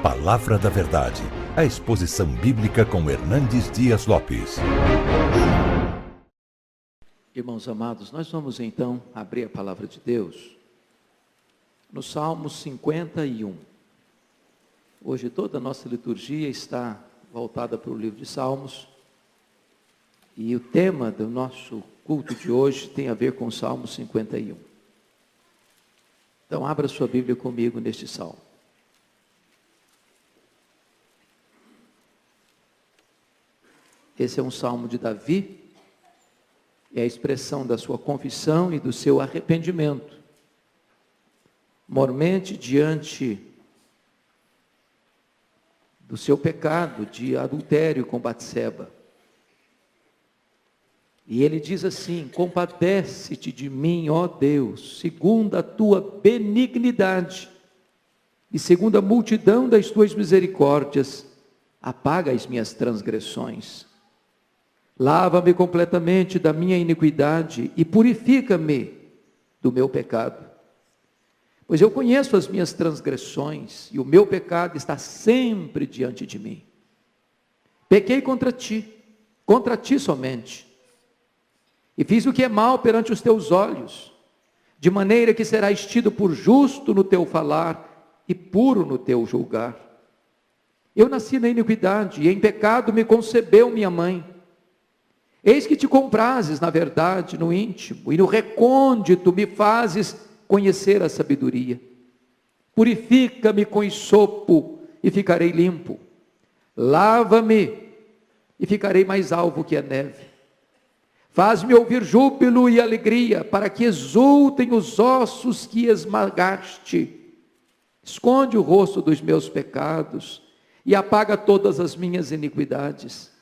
Palavra da Verdade, a exposição bíblica com Hernandes Dias Lopes. Irmãos amados, nós vamos então abrir a palavra de Deus no Salmo 51. Hoje toda a nossa liturgia está voltada para o livro de Salmos, e o tema do nosso culto de hoje tem a ver com o Salmo 51. Então abra sua Bíblia comigo neste Salmo. Esse é um Salmo de Davi, é a expressão da sua confissão e do seu arrependimento, mormente diante do seu pecado de adultério com Batseba. E ele diz assim: compadece-te de mim, ó Deus, segundo a tua benignidade, e segundo a multidão das tuas misericórdias, apaga as minhas transgressões. Lava-me completamente da minha iniquidade e purifica-me do meu pecado. Pois eu conheço as minhas transgressões e o meu pecado está sempre diante de mim. Pequei contra ti somente, e fiz o que é mal perante os teus olhos, de maneira que serás tido por justo no teu falar e puro no teu julgar. Eu nasci na iniquidade e em pecado me concebeu minha mãe. Eis que te comprases, na verdade, no íntimo, e no recôndito me fazes conhecer a sabedoria. Purifica-me com esopo, e ficarei limpo. Lava-me, e ficarei mais alvo que a neve. Faz-me ouvir júbilo e alegria, para que exultem os ossos que esmagaste. Esconde o rosto dos meus pecados, e apaga todas as minhas iniquidades.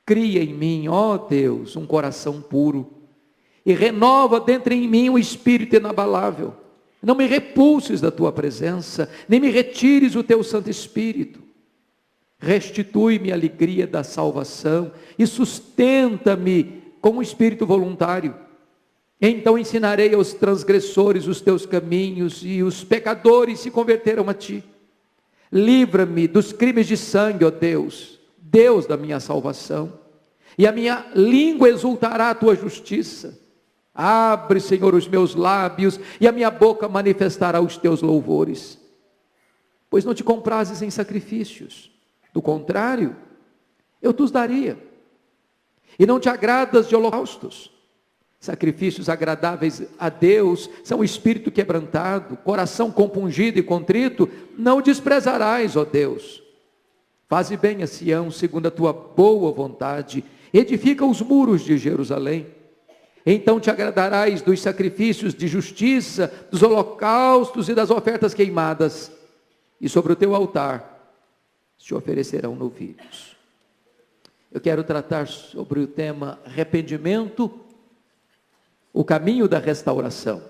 Cria em mim, ó Deus, um coração puro, e renova dentro em mim um espírito inabalável. Não me repulses da tua presença, nem me retires o teu Santo Espírito. Restitui-me a alegria da salvação, e sustenta-me com um espírito voluntário. Então ensinarei aos transgressores os teus caminhos, e os pecadores se converterão a ti. Livra-me dos crimes de sangue, ó Deus, Deus da minha salvação, e a minha língua exultará a tua justiça. Abre, Senhor, os meus lábios, e a minha boca manifestará os teus louvores. Pois não te comprases em sacrifícios, do contrário, eu te os daria. E não te agradas de holocaustos. Sacrifícios agradáveis a Deus são o espírito quebrantado, coração compungido e contrito, não desprezarás, ó Deus. Faze bem a Sião, segundo a tua boa vontade, edifica os muros de Jerusalém. Então te agradarás dos sacrifícios de justiça, dos holocaustos e das ofertas queimadas, e sobre o teu altar se oferecerão novilhos. Eu quero tratar sobre o tema arrependimento, o caminho da restauração.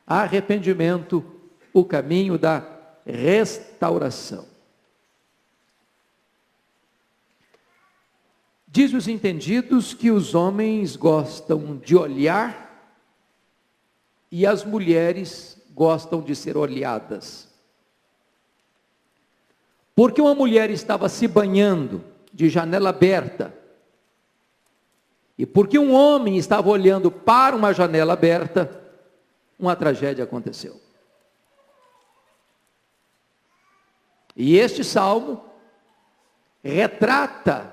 Arrependimento, o caminho da restauração. Diz os entendidos que os homens gostam de olhar e as mulheres gostam de ser olhadas. Porque uma mulher estava se banhando de janela aberta, e porque um homem estava olhando para uma janela aberta, uma tragédia aconteceu. E este salmo retrata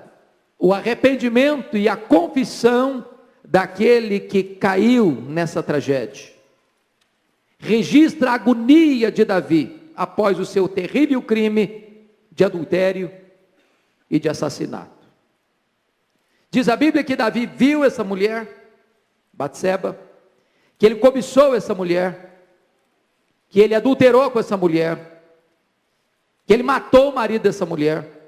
o arrependimento e a confissão daquele que caiu nessa tragédia. Registra a agonia de Davi após o seu terrível crime de adultério e de assassinato. Diz a Bíblia que Davi viu essa mulher, Batseba, que ele cobiçou essa mulher, que ele adulterou com essa mulher, que ele matou o marido dessa mulher,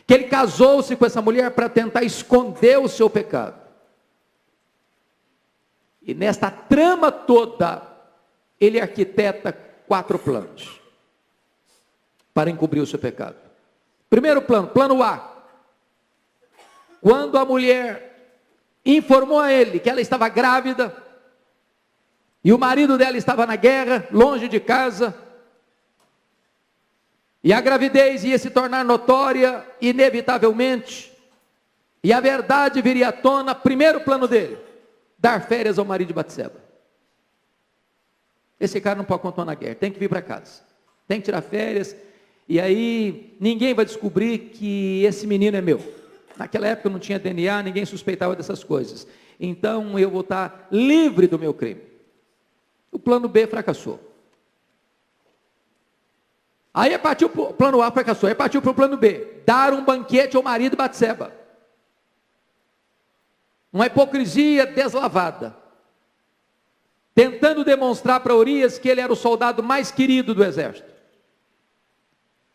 que ele casou-se com essa mulher para tentar esconder o seu pecado. E nesta trama toda, ele arquiteta 4 planos para encobrir o seu pecado. Primeiro plano, plano A. Quando a mulher informou a ele que ela estava grávida, e o marido dela estava na guerra, longe de casa, E a gravidez ia se tornar notória inevitavelmente, e a verdade viria à tona. Primeiro plano dele: dar férias ao marido de Batseba. Esse cara não pode continuar na guerra, tem que vir para casa, tem que tirar férias, e aí ninguém vai descobrir que esse menino é meu. Naquela época não tinha DNA, ninguém suspeitava dessas coisas, então eu vou estar livre do meu crime. O plano B fracassou. Aí partiu para o plano A, fracassou. Aí partiu para o plano B: dar um banquete ao marido de Batseba. Uma hipocrisia deslavada, tentando demonstrar para Urias que ele era o soldado mais querido do exército,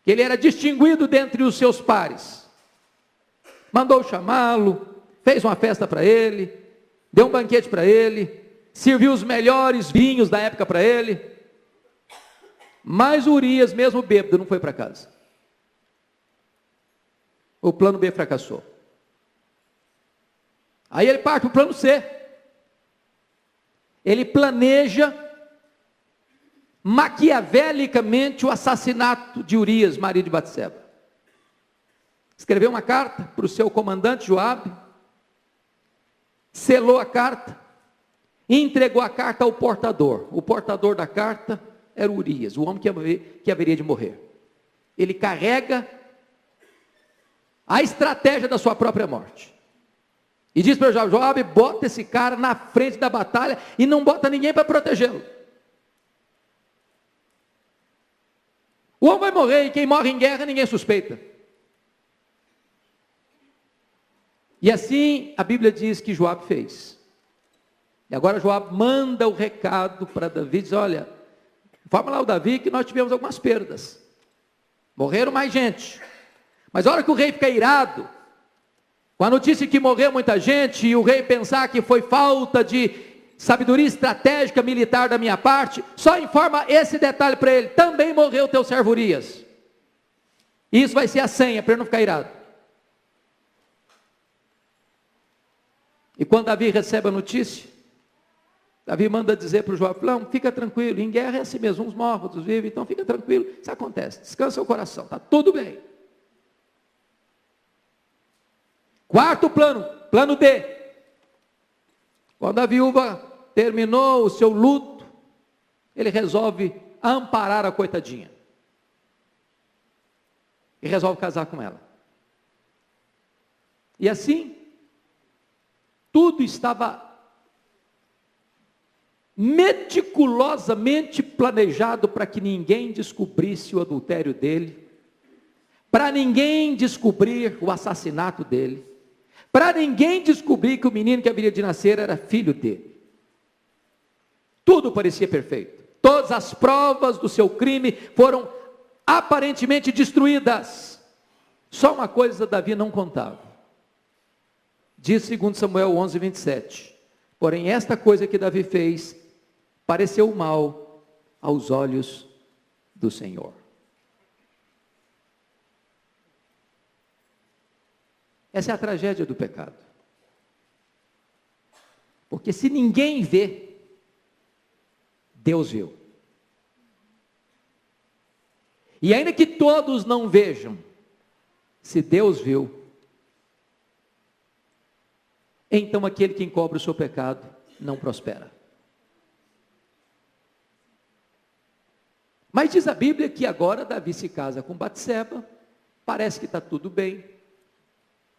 que ele era distinguido dentre os seus pares. Mandou chamá-lo, fez uma festa para ele, deu um banquete para ele, serviu os melhores vinhos da época para ele. Mas Urias, mesmo bêbado, não foi para casa. O plano B fracassou. Aí ele parte para o plano C. Ele planeja maquiavelicamente o assassinato de Urias, marido de Batseba. Escreveu uma carta para o seu comandante Joabe, selou a carta e entregou a carta ao portador. O portador da carta era Urias, o homem que haveria de morrer. Ele carrega a estratégia da sua própria morte. E diz para Joabe: bota esse cara na frente da batalha e não bota ninguém para protegê-lo. O homem vai morrer, e quem morre em guerra ninguém suspeita. E assim a Bíblia diz que Joabe fez. E agora Joabe manda o recado para Davi, diz: olha, informa lá o Davi que nós tivemos algumas perdas, morreram mais gente, mas a hora que o rei fica irado, com a notícia que morreu muita gente, e o rei pensar que foi falta de sabedoria estratégica militar da minha parte, só informa esse detalhe para ele: também morreu teu servo Urias. Isso vai ser a senha para ele não ficar irado. E quando Davi recebe a notícia, Davi manda dizer para o Joabe: não, fica tranquilo, em guerra é assim mesmo, uns morrem, outros vivem, então fica tranquilo, isso acontece, descansa o coração, está tudo bem. Quarto plano, plano D. Quando a viúva terminou o seu luto, ele resolve amparar a coitadinha. E resolve casar com ela. E assim, tudo estava meticulosamente planejado para que ninguém descobrisse o adultério dele, para ninguém descobrir o assassinato dele, para ninguém descobrir que o menino que haveria de nascer era filho dele. Tudo parecia perfeito. Todas as provas do seu crime foram aparentemente destruídas. Só uma coisa Davi não contava. Diz 2 Samuel 11, 27. Porém, esta coisa que Davi fez pareceu mal aos olhos do Senhor. Essa é a tragédia do pecado. Porque se ninguém vê, Deus viu. E ainda que todos não vejam, se Deus viu, então aquele que encobre o seu pecado não prospera. Mas diz a Bíblia que agora Davi se casa com Batseba, parece que está tudo bem,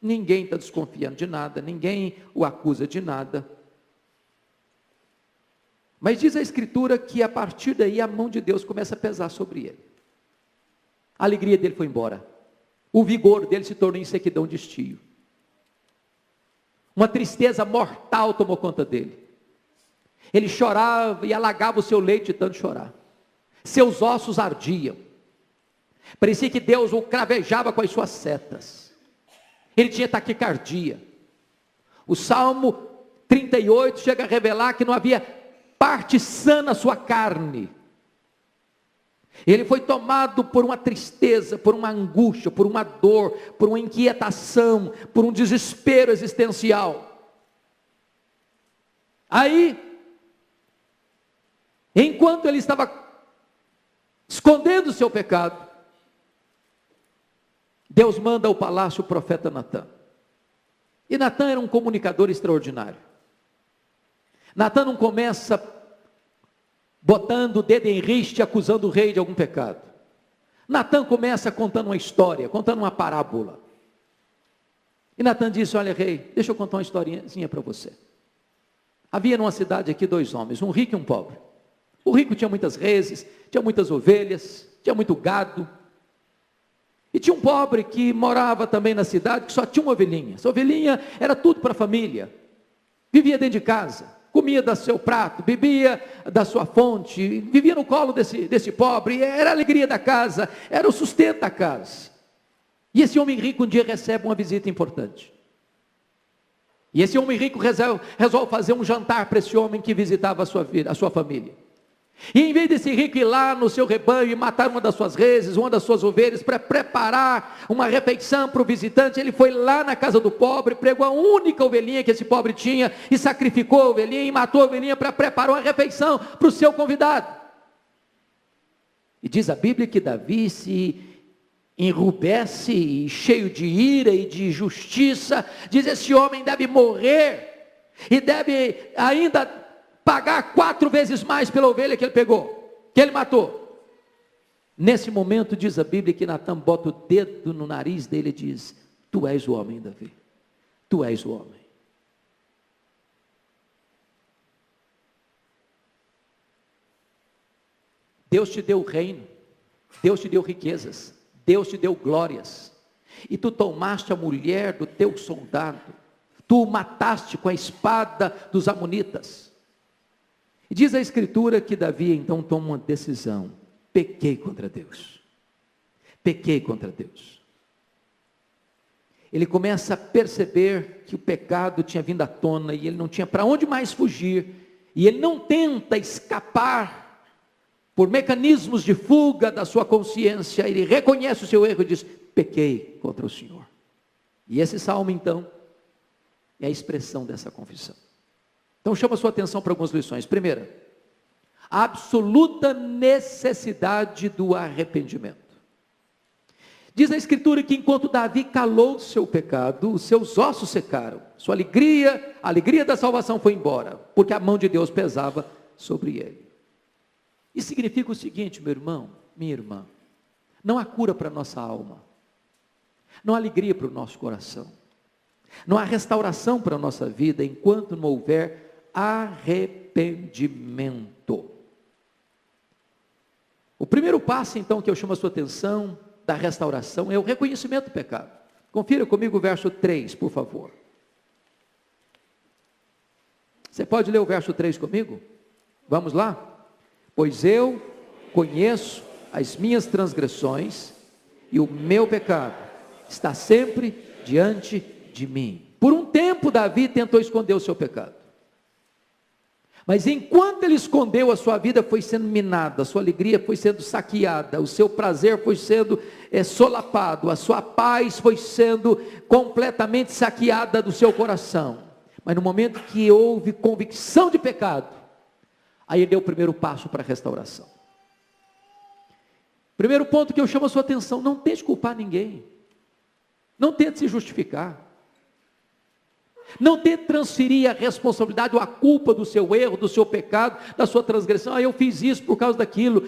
ninguém está desconfiando de nada, ninguém o acusa de nada. Mas diz a Escritura que a partir daí a mão de Deus começa a pesar sobre ele. A alegria dele foi embora, o vigor dele se tornou em sequidão de estio. Uma tristeza mortal tomou conta dele. Ele chorava e alagava o seu leito de tanto chorar. Seus ossos ardiam. Parecia que Deus o cravejava com as suas setas. Ele tinha taquicardia. O Salmo 38 chega a revelar que não havia parte sã na sua carne. Ele foi tomado por uma tristeza, por uma angústia, por uma dor, por uma inquietação, por um desespero existencial. Aí, enquanto ele estava escondendo o seu pecado, Deus manda ao palácio o profeta Natã. E Natã era um comunicador extraordinário. Natã não começa botando o dedo em riste, acusando o rei de algum pecado. Natã começa contando uma história, contando uma parábola. E Natã disse: olha, rei, deixa eu contar uma historinha para você. Havia numa cidade aqui 2 homens, um rico e um pobre. O rico tinha muitas reses, tinha muitas ovelhas, tinha muito gado. E tinha um pobre que morava também na cidade, que só tinha uma ovelhinha. Essa ovelhinha era tudo para a família. Vivia dentro de casa, comia do seu prato, bebia da sua fonte, vivia no colo desse pobre, era a alegria da casa, era o sustento da casa. E esse homem rico um dia recebe uma visita importante. E esse homem rico resolve fazer um jantar para esse homem que visitava a sua família. E em vez desse rico ir lá no seu rebanho e matar uma das suas reses, uma das suas ovelhas, para preparar uma refeição para o visitante, ele foi lá na casa do pobre, pegou a única ovelhinha que esse pobre tinha, e sacrificou a ovelhinha, e matou a ovelhinha para preparar uma refeição para o seu convidado. E diz a Bíblia que Davi se enrubesce, cheio de ira e de justiça, diz: esse homem deve morrer, e deve ainda pagar 4 vezes mais pela ovelha que ele pegou, que ele matou. Nesse momento diz a Bíblia que Natã bota o dedo no nariz dele e diz: tu és o homem, Davi, tu és o homem. Deus te deu o reino, Deus te deu riquezas, Deus te deu glórias, e tu tomaste a mulher do teu soldado, tu o mataste com a espada dos amonitas. E diz a Escritura que Davi então toma uma decisão: pequei contra Deus, pequei contra Deus. Ele começa a perceber que o pecado tinha vindo à tona, e ele não tinha para onde mais fugir, e ele não tenta escapar por mecanismos de fuga da sua consciência. Ele reconhece o seu erro e diz: pequei contra o Senhor. E esse salmo então é a expressão dessa confissão. Então chama a sua atenção para algumas lições. Primeira, a absoluta necessidade do arrependimento. Diz a Escritura que enquanto Davi calou o seu pecado, os seus ossos secaram, sua alegria, a alegria da salvação foi embora, porque a mão de Deus pesava sobre ele. Isso significa o seguinte, meu irmão, minha irmã: não há cura para a nossa alma, não há alegria para o nosso coração, não há restauração para a nossa vida enquanto não houver arrependimento. O primeiro passo então que eu chamo a sua atenção da restauração é o reconhecimento do pecado. Confira comigo o verso 3, por favor. Você pode ler o verso 3 comigo? Vamos lá? Pois eu conheço as minhas transgressões, e o meu pecado está sempre diante de mim. Por um tempo Davi tentou esconder o seu pecado, mas enquanto ele escondeu, a sua vida foi sendo minada, a sua alegria foi sendo saqueada, o seu prazer foi sendo solapado, a sua paz foi sendo completamente saqueada do seu coração. Mas no momento que houve convicção de pecado, aí ele deu o primeiro passo para a restauração. Primeiro ponto que eu chamo a sua atenção: não tente culpar ninguém, não tente se justificar, não tente transferir a responsabilidade ou a culpa do seu erro, do seu pecado, da sua transgressão. Eu fiz isso por causa daquilo,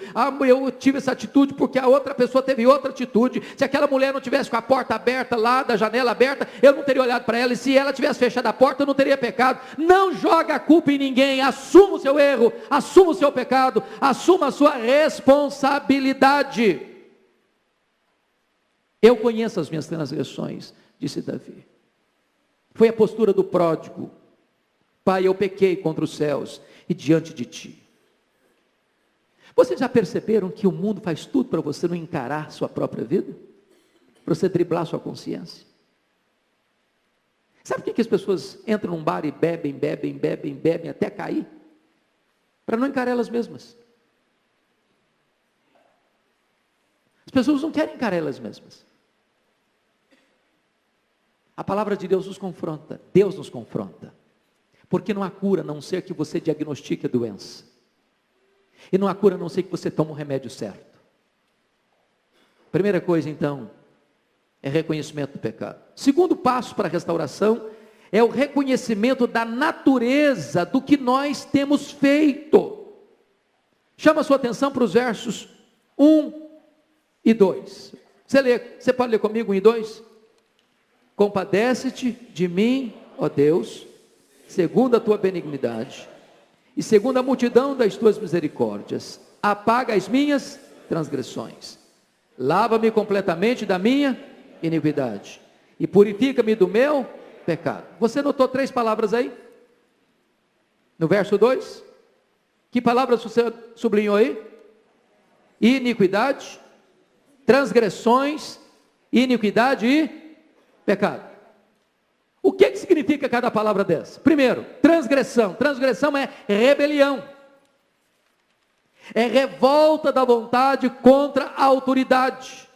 eu tive essa atitude porque a outra pessoa teve outra atitude. Se aquela mulher não tivesse com a porta aberta lá, da janela aberta, eu não teria olhado para ela, e se ela tivesse fechado a porta, eu não teria pecado. Não joga a culpa em ninguém, assuma o seu erro, assuma o seu pecado, assuma a sua responsabilidade. Eu conheço as minhas transgressões, disse Davi. Foi a postura do pródigo: Pai, eu pequei contra os céus e diante de ti. Vocês já perceberam que o mundo faz tudo para você não encarar sua própria vida? Para você driblar sua consciência? Sabe por que as pessoas entram num bar e bebem até cair? Para não encarar elas mesmas. As pessoas não querem encarar elas mesmas. A palavra de Deus nos confronta, Deus nos confronta, porque não há cura a não ser que você diagnostique a doença, e não há cura a não ser que você tome o remédio certo. Primeira coisa então, É reconhecimento do pecado. Segundo passo para a restauração é o reconhecimento da natureza do que nós temos feito. Chama a sua atenção para os versos 1 e 2. Você pode ler comigo 1 e 2? Compadece-te de mim, ó Deus, segundo a tua benignidade, e segundo a multidão das tuas misericórdias, apaga as minhas transgressões, lava-me completamente da minha iniquidade, e purifica-me do meu pecado. Você notou 3 palavras aí? No verso 2? Que palavras você sublinhou aí? Iniquidade, transgressões, iniquidade e pecado. O que significa cada palavra dessa? Primeiro, transgressão. Transgressão é rebelião. É revolta da vontade contra a autoridade.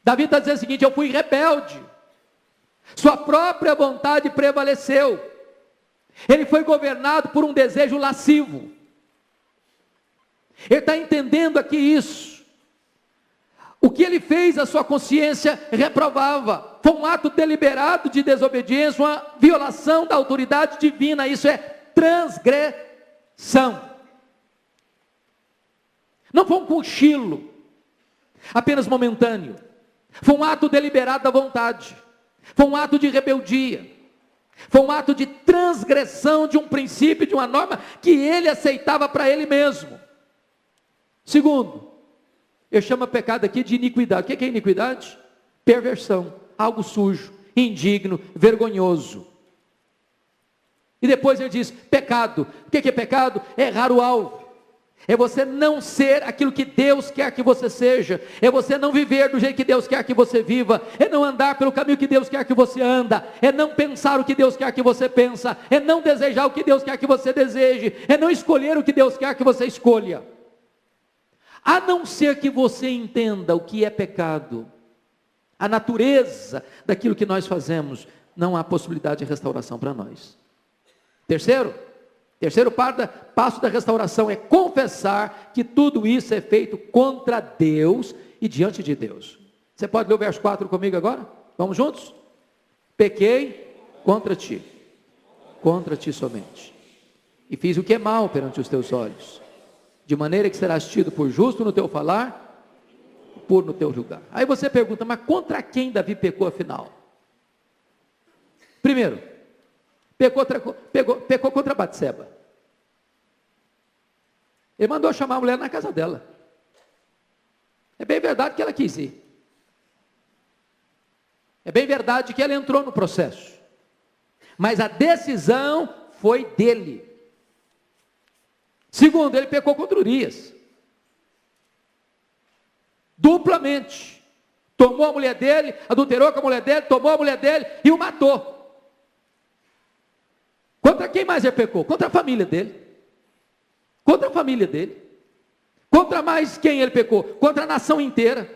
Davi está dizendo o seguinte: eu fui rebelde. Sua própria vontade prevaleceu. Ele foi governado por um desejo lascivo. Ele está entendendo aqui isso. O que ele fez, a sua consciência reprovava. Foi um ato deliberado de desobediência, uma violação da autoridade divina. Isso é transgressão. Não foi um cochilo, apenas momentâneo. Foi um ato deliberado da vontade. Foi um ato de rebeldia. Foi um ato de transgressão de um princípio, de uma norma que ele aceitava para ele mesmo. Segundo, eu chamo pecado aqui de iniquidade. O que é iniquidade? Perversão, algo sujo, indigno, vergonhoso. E depois ele diz, pecado. O que é pecado? É errar o alvo. É você não ser aquilo que Deus quer que você seja. É você não viver do jeito que Deus quer que você viva. É não andar pelo caminho que Deus quer que você anda. É não pensar o que Deus quer que você pensa. É não desejar o que Deus quer que você deseje. É não escolher o que Deus quer que você escolha. A não ser que você entenda o que é pecado, a natureza daquilo que nós fazemos, não há possibilidade de restauração para nós. Terceiro passo da restauração é confessar que tudo isso é feito contra Deus e diante de Deus. Você pode ler o verso 4 comigo agora? Vamos juntos? Pequei contra ti somente, e fiz o que é mal perante os teus olhos, de maneira que serás tido por justo no teu falar, puro no teu julgar. Aí você pergunta, mas contra quem Davi pecou afinal? Primeiro, pecou contra Batseba. Ele mandou chamar a mulher na casa dela. É bem verdade que ela quis ir. É bem verdade que ela entrou no processo. Mas a decisão foi dele. Segundo, ele pecou contra Urias. Duplamente. Tomou a mulher dele, adulterou com a mulher dele, tomou a mulher dele e o matou. Contra quem mais ele pecou? Contra a família dele. Contra a família dele. Contra mais quem ele pecou? Contra a nação inteira.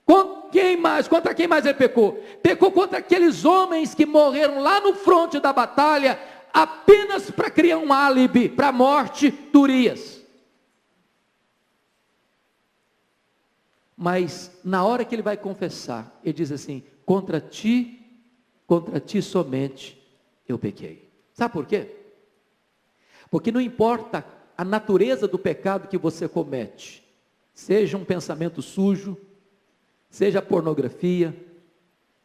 Contra quem mais ele pecou? Pecou contra aqueles homens que morreram lá no fronte da batalha, apenas para criar um álibi para a morte de Urias. Mas na hora que ele vai confessar, ele diz assim, contra ti somente eu pequei. Sabe por quê? Porque não importa a natureza do pecado que você comete, seja um pensamento sujo, seja pornografia,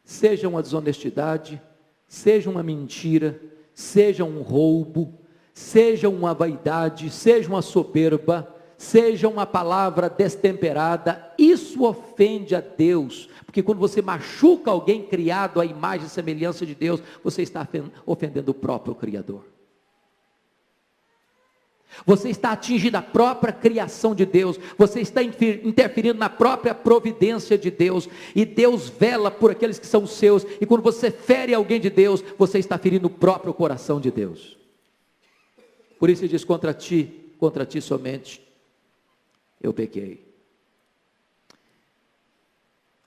seja uma desonestidade, seja uma mentira, seja um roubo, seja uma vaidade, seja uma soberba, seja uma palavra destemperada, isso ofende a Deus, porque quando você machuca alguém criado à imagem e semelhança de Deus, você está ofendendo o próprio Criador. Você está atingindo a própria criação de Deus, você está interferindo na própria providência de Deus, e Deus vela por aqueles que são seus, e quando você fere alguém de Deus, você está ferindo o próprio coração de Deus. Por isso ele diz, contra ti somente eu pequei.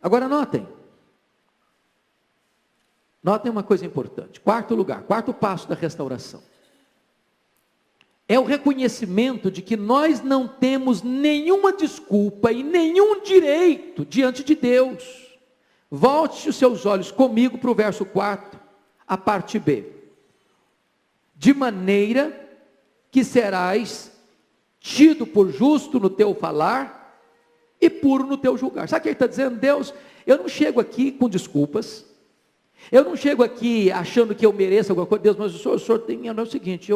Agora notem uma coisa importante, quarto passo da restauração, é o reconhecimento de que nós não temos nenhuma desculpa e nenhum direito diante de Deus. Volte os seus olhos comigo para o verso 4, a parte B. De maneira que serás tido por justo no teu falar e puro no teu julgar. Sabe o que ele está dizendo? Deus, eu não chego aqui com desculpas, eu não chego aqui achando que eu mereço alguma coisa. Deus, mas o senhor tem que lembrar o seguinte,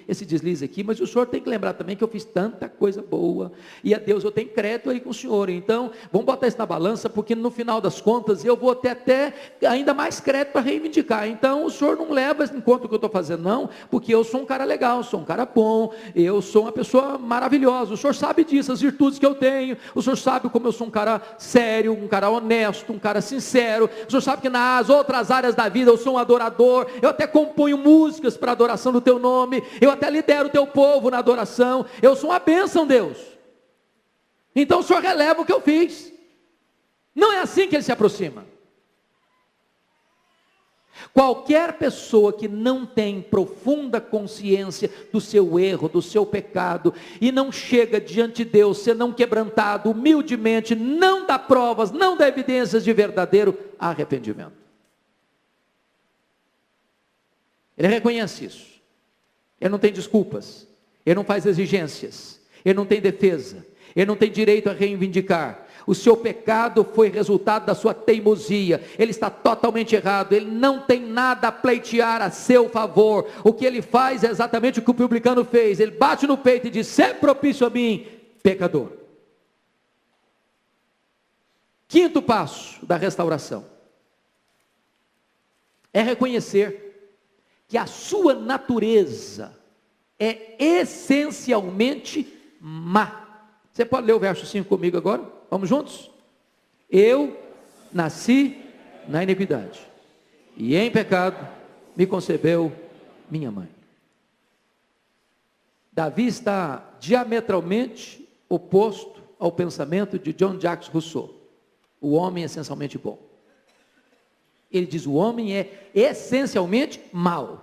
esse deslize aqui, mas o senhor tem que lembrar também que eu fiz tanta coisa boa, e a Deus eu tenho crédito aí com o senhor, então vamos botar isso na balança, porque no final das contas eu vou ter até ainda mais crédito para reivindicar. Então o senhor não leva em conta o que eu estou fazendo não, porque eu sou um cara legal, sou um cara bom, eu sou uma pessoa maravilhosa, o senhor sabe disso, as virtudes que eu tenho, o senhor sabe como eu sou um cara sério, um cara honesto, um cara sincero, o senhor sabe que nas outras áreas da vida eu sou um adorador, eu até componho músicas para adoração do teu nome, eu até lidero o teu povo na adoração, eu sou uma bênção, Deus. Então o senhor releva o que eu fiz. Não é assim que ele se aproxima. Qualquer pessoa que não tem profunda consciência do seu erro, do seu pecado, e não chega diante de Deus, senão quebrantado, humildemente, não dá provas, não dá evidências de verdadeiro arrependimento. Ele reconhece isso. Ele não tem desculpas, ele não faz exigências, ele não tem defesa, ele não tem direito a reivindicar. O seu pecado foi resultado da sua teimosia, ele está totalmente errado, ele não tem nada a pleitear a seu favor. O que ele faz é exatamente o que o publicano fez, ele bate no peito e diz: "Sê propício a mim, pecador". Quinto passo da restauração é reconhecer que a sua natureza é essencialmente má. Você pode ler o verso 5 comigo agora? Vamos juntos? Eu nasci na iniquidade, e em pecado me concebeu minha mãe. Davi está diametralmente oposto ao pensamento de John Jacques Rousseau. O homem é essencialmente bom. Ele diz: o homem é essencialmente mau.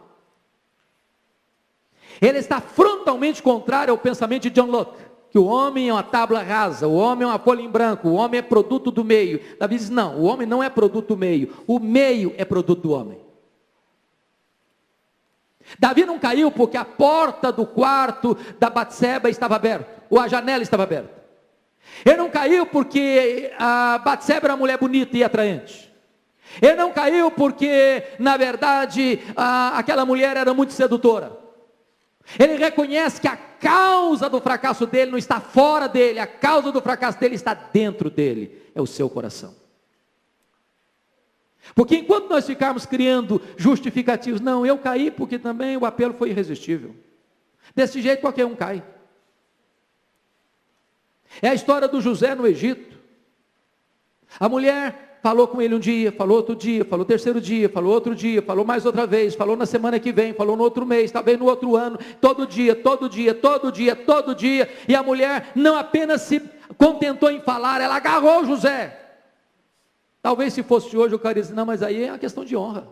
Ele está frontalmente contrário ao pensamento de John Locke, que o homem é uma tábua rasa, o homem é uma folha em branco, o homem é produto do meio. Davi diz: não, o homem não é produto do meio, o meio é produto do homem. Davi não caiu porque a porta do quarto da Batseba estava aberta, ou a janela estava aberta. Ele não caiu porque a Batseba era uma mulher bonita e atraente. Ele não caiu porque, na verdade, aquela mulher era muito sedutora. Ele reconhece que a causa do fracasso dele não está fora dele, a causa do fracasso dele está dentro dele, é o seu coração. Porque enquanto nós ficarmos criando justificativos, não, eu caí porque também o apelo foi irresistível. Desse jeito qualquer um cai. É a história do José no Egito. A mulher falou com ele um dia, falou outro dia, falou terceiro dia, falou outro dia, falou mais outra vez, falou na semana que vem, falou no outro mês, talvez no outro ano, todo dia, todo dia, todo dia, todo dia, e a mulher não apenas se contentou em falar, ela agarrou José. Talvez se fosse hoje o cara disse: não, mas aí é uma questão de honra.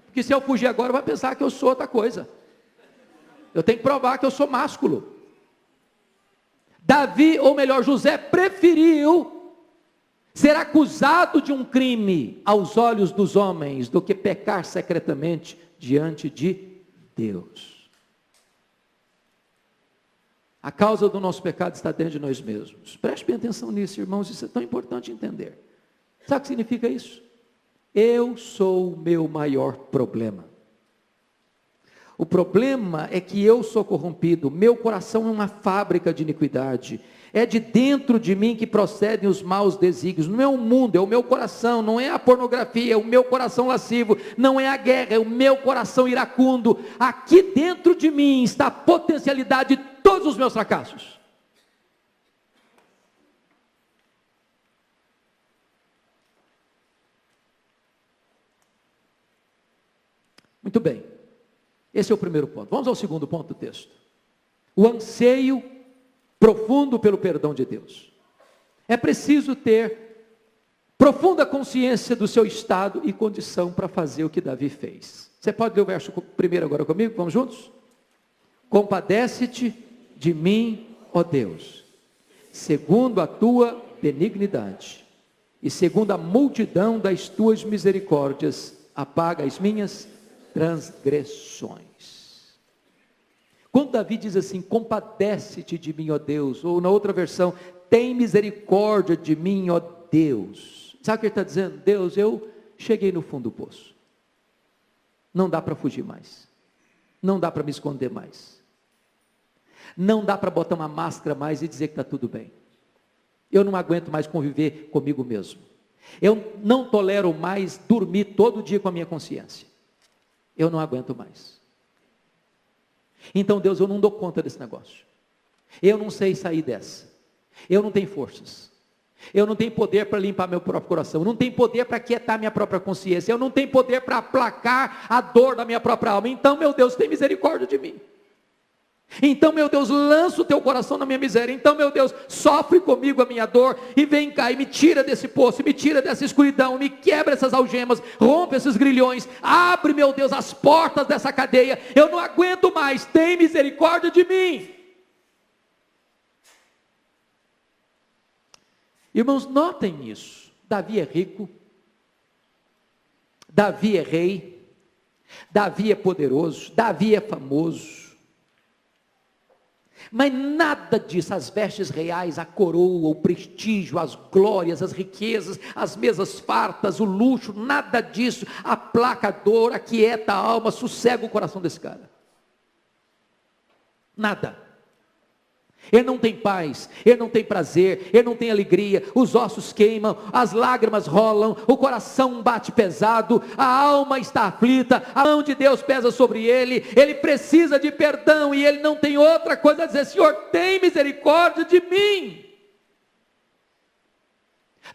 Porque se eu fugir agora vai pensar que eu sou outra coisa. Eu tenho que provar que eu sou másculo. Davi, ou melhor, José preferiu ser acusado de um crime aos olhos dos homens do que pecar secretamente diante de Deus. A causa do nosso pecado está dentro de nós mesmos. Preste bem atenção nisso, irmãos, isso é tão importante entender. Sabe o que significa isso? Eu sou o meu maior problema. O problema é que eu sou corrompido, meu coração é uma fábrica de iniquidade, é de dentro de mim que procedem os maus desígnios, não é o mundo, é o meu coração, não é a pornografia, é o meu coração lascivo, não é a guerra, é o meu coração iracundo. Aqui dentro de mim está a potencialidade de todos os meus fracassos. Muito bem. Esse é o primeiro ponto. Vamos ao segundo ponto do texto. O anseio profundo pelo perdão de Deus. É preciso ter profunda consciência do seu estado e condição para fazer o que Davi fez. Você pode ler o verso primeiro agora comigo? Vamos juntos? Compadece-te de mim, ó Deus, segundo a tua benignidade, e segundo a multidão das tuas misericórdias, apaga as minhas transgressões. Quando Davi diz assim, compadece-te de mim, ó Deus, ou na outra versão, tem misericórdia de mim, ó Deus. Sabe o que ele está dizendo? Deus, eu cheguei no fundo do poço. Não dá para fugir mais. Não dá para me esconder mais. Não dá para botar uma máscara mais e dizer que está tudo bem. Eu não aguento mais conviver comigo mesmo. Eu não tolero mais dormir todo dia com a minha consciência. Eu não aguento mais. Então, Deus, eu não dou conta desse negócio. Eu não sei sair dessa. Eu não tenho forças. Eu não tenho poder para limpar meu próprio coração. Eu não tenho poder para quietar minha própria consciência. Eu não tenho poder para aplacar a dor da minha própria alma. Então, meu Deus, tem misericórdia de mim. Então, meu Deus, lança o teu coração na minha miséria. Então, meu Deus, sofre comigo a minha dor e vem cá e me tira desse poço, me tira dessa escuridão, me quebra essas algemas, rompe esses grilhões, abre, meu Deus, as portas dessa cadeia. Eu não aguento mais, tem misericórdia de mim. Irmãos, notem isso. Davi é rico, Davi é rei, Davi é poderoso, Davi é famoso. Mas nada disso, as vestes reais, a coroa, o prestígio, as glórias, as riquezas, as mesas fartas, o luxo, nada disso aplaca a dor, aquieta a alma, sossega o coração desse cara. Nada. Ele não tem paz, ele não tem prazer, ele não tem alegria, os ossos queimam, as lágrimas rolam, o coração bate pesado, a alma está aflita, a mão de Deus pesa sobre ele, ele precisa de perdão e ele não tem outra coisa a dizer: Senhor, tem misericórdia de mim.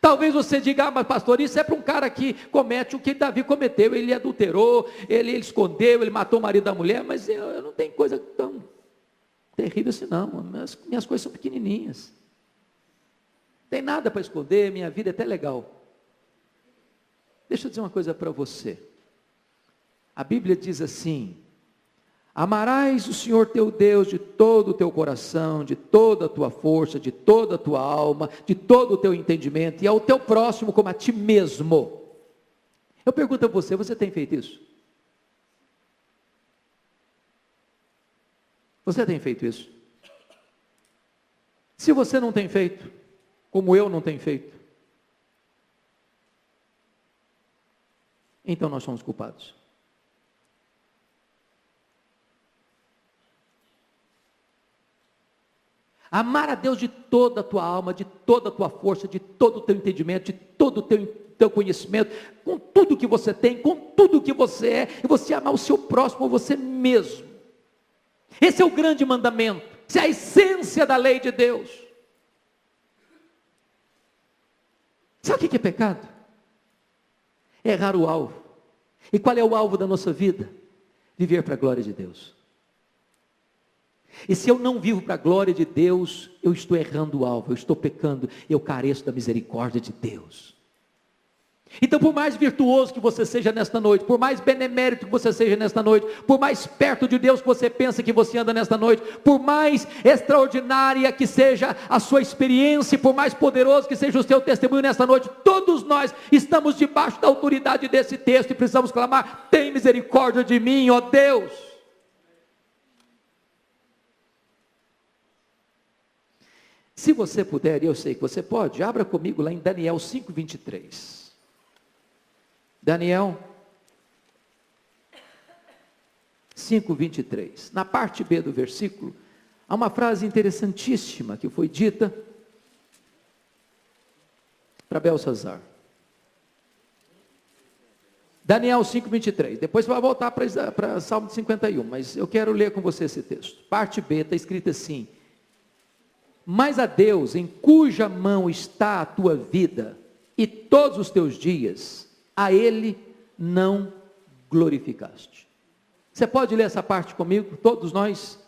Talvez você diga: mas pastor, isso é para um cara que comete o que Davi cometeu, ele adulterou, ele escondeu, ele matou o marido da mulher, mas eu não tenho coisa tão terrível assim não, minhas coisas são pequenininhas, não tem nada para esconder, minha vida é até legal. Deixa eu dizer uma coisa para você, a Bíblia diz assim: amarás o Senhor teu Deus de todo o teu coração, de toda a tua força, de toda a tua alma, de todo o teu entendimento, e ao teu próximo como a ti mesmo. Eu pergunto a você, você tem feito isso? Você tem feito isso? Se você não tem feito, como eu não tenho feito, então nós somos culpados. Amar a Deus de toda a tua alma, de toda a tua força, de todo o teu entendimento, de todo o teu conhecimento, com tudo que você tem, com tudo que você é, e você amar o seu próximo, você mesmo. Esse é o grande mandamento, essa é a essência da lei de Deus. Sabe o que é pecado? É errar o alvo. E qual é o alvo da nossa vida? Viver para a glória de Deus. E se eu não vivo para a glória de Deus, eu estou errando o alvo, eu estou pecando, eu careço da misericórdia de Deus. Então, por mais virtuoso que você seja nesta noite, por mais benemérito que você seja nesta noite, por mais perto de Deus que você pensa que você anda nesta noite, por mais extraordinária que seja a sua experiência, por mais poderoso que seja o seu testemunho nesta noite, todos nós estamos debaixo da autoridade desse texto e precisamos clamar: tem misericórdia de mim, ó Deus. Se você puder, e eu sei que você pode, abra comigo lá em Daniel 5:23. Daniel 5:23. Na parte B do versículo, há uma frase interessantíssima que foi dita para Belsazar. Daniel 5:23. Depois você vai voltar para Salmo 51, mas eu quero ler com você esse texto. Parte B está escrito assim: mas a Deus, em cuja mão está a tua vida e todos os teus dias, a Ele não glorificaste. Você pode ler essa parte comigo, todos nós?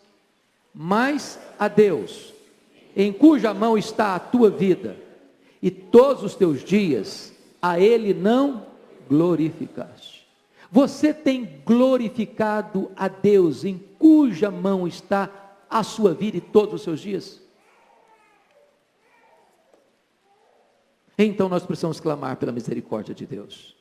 Mas a Deus, em cuja mão está a tua vida e todos os teus dias, a Ele não glorificaste. Você tem glorificado a Deus, em cuja mão está a sua vida e todos os seus dias? Então nós precisamos clamar pela misericórdia de Deus.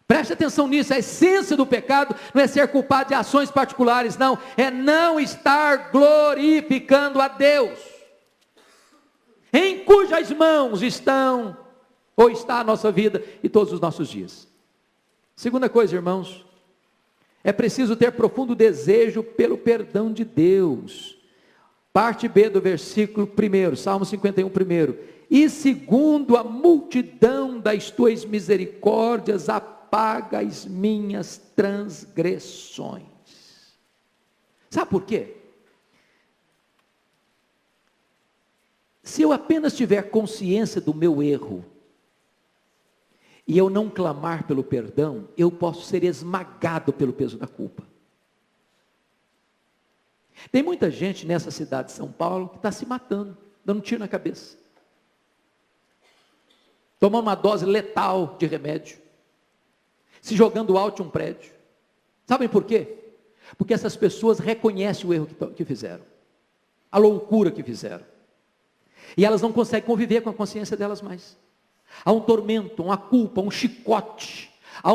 Preste atenção nisso, a essência do pecado não é ser culpado de ações particulares, não, é não estar glorificando a Deus, em cujas mãos estão, ou está a nossa vida e todos os nossos dias. Segunda coisa, irmãos, é preciso ter profundo desejo pelo perdão de Deus. Parte B do versículo 1, Salmo 51, 1. E segundo a multidão das tuas misericórdias, apaga as minhas transgressões. Sabe por quê? Se eu apenas tiver consciência do meu erro, e eu não clamar pelo perdão, eu posso ser esmagado pelo peso da culpa. Tem muita gente nessa cidade de São Paulo que está se matando, dando um tiro na cabeça, tomando uma dose letal de remédio, se jogando alto de um prédio. Sabem por quê? Porque essas pessoas reconhecem o erro que fizeram, a loucura que fizeram, e elas não conseguem conviver com a consciência delas mais. Há um tormento, uma culpa, um chicote, há